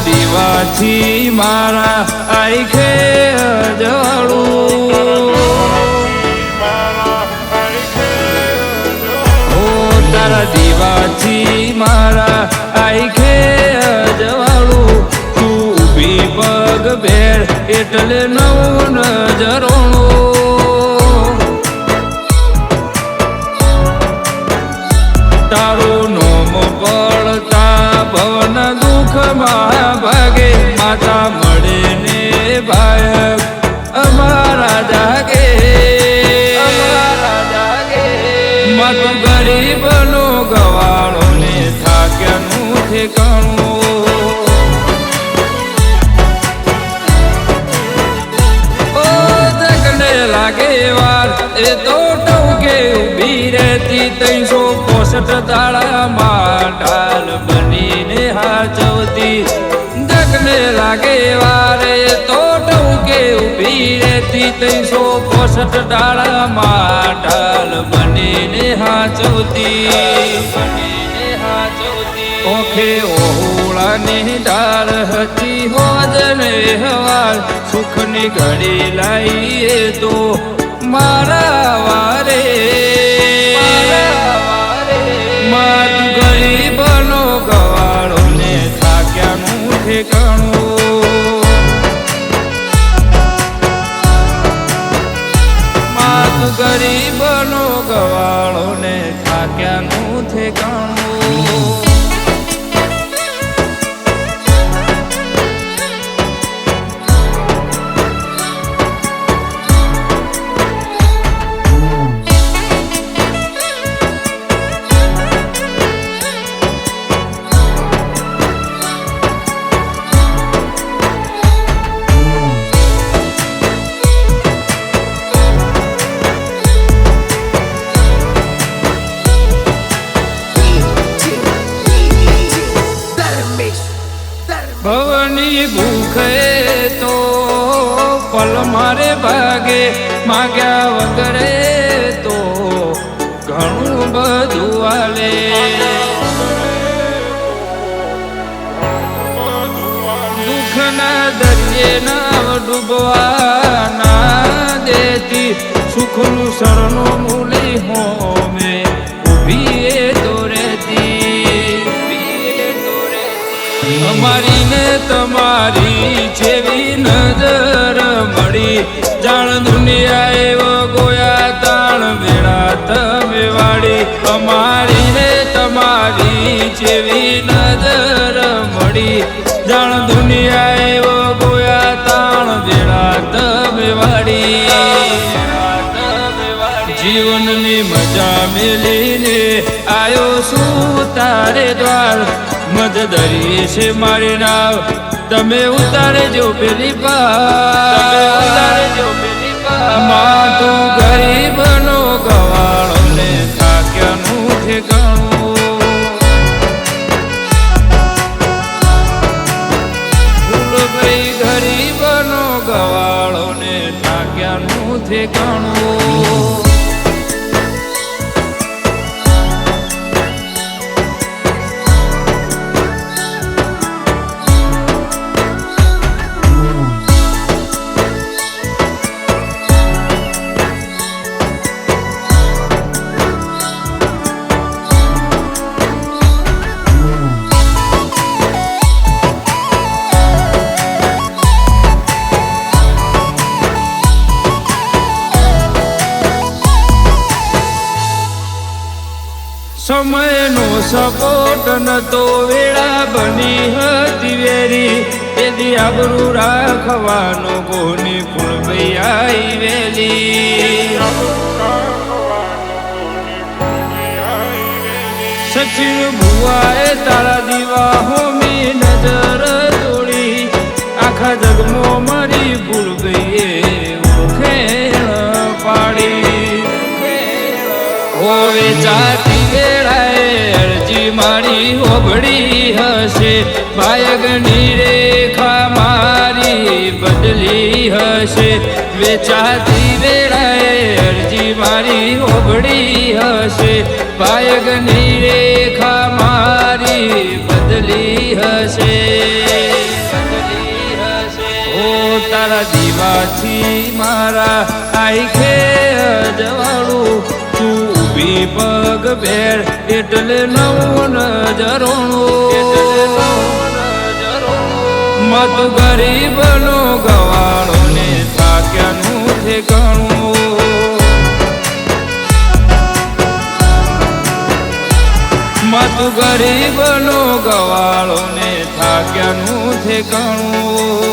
દીવાથી મારા આંખે અજવાળું તારા દીવાથી મારા આંખે અજવાળું તું ઊભી પગ ભેળ એટલે નવું નજરોણું તારું નોમ પડતા ભવન દુઃખમાં ભાગે માતા મળે ને ભાયક અમારા જાગે માતું ગરીબનો ગવાળો ને થાક્યાનું ઠેકાણું ઓ જગને લાગે વાર એ તો ટવકે ઊભી રહેતી 365 દાડામાં ઢાલ બનીને હાચવતી જગને લાગે વાર એ તો ટવકે ઊભી રહેતી 365 દાડામાં ઢાલ બનીને હાચવતી ઓખે ઓહળાની ડાળ હતી હોજને હવાર સુખની ઘડી લાઈએ તો મારા વારે માતું ગરીબનો ગવાળો ને થાક્યાનું ઠેકાણું માતું ગરીબનો ગવાળો ને થાક્યાનું ઠેકાણું ભવની ભૂખે તો પલ મારે ભાગે માગ્યા વગરે તો ઘણું બધું આલે દુઃખના દરિયે નાવ ડૂબવા ના દેતી સુખનું શરણું મૂલી હોમે ઊભી એ તો રહેતી અમારી ને તમારી જેવી નજર મળી જાણ દુનિયા એવો ગોયા તાણ વેળા તમે વાળી અમારી ને તમારી જેવી નજર મળી જાણ દુનિયા એવો ગોયા તાણ વેળા તમે વાળી જીવનની મજા મેલીને આયો શું તારે દ્વાર મદ દરિયે છે મારી નાવ તમે ઉતારજો પેલી માતું ગરીબનો ગવાળો ને થાક્યાનું ઠેકાણું ફૂલભાઈ ગરીબનો ગવાળો ને થાક્યાનું ઠેકાણું સમયનો સપોર્ટ નતો વેળા બની હતી વેરી તેથી આબરૂ રાખવાનો કોની ફૂલભાઈ આવી વેલી સચિન ભુવાએ તારા દીવા હોમી નજર તોડી આખા જગમાં મારી ફૂલભાઈએ ઓળખેણ પાડી હોવે જાતી વેળાએ અરજી મારી હોબળી હશે ભાયગની રેખા મારી બદલી હશે વેચાતી વેળાએ અરજી મારી હોબળી હશે ભાયગની રેખા મારી બદલી હશે પાછી મારા આઈખે જવાળું તું ઊભી પગ ભેર એટલે નવું નજરોણું મત ગરીબનો ગવાળો ને થાક્યાનું ઠેકાણું મત ગરીબનો ગવાળો ને થાક્યાનું ઠેકાણું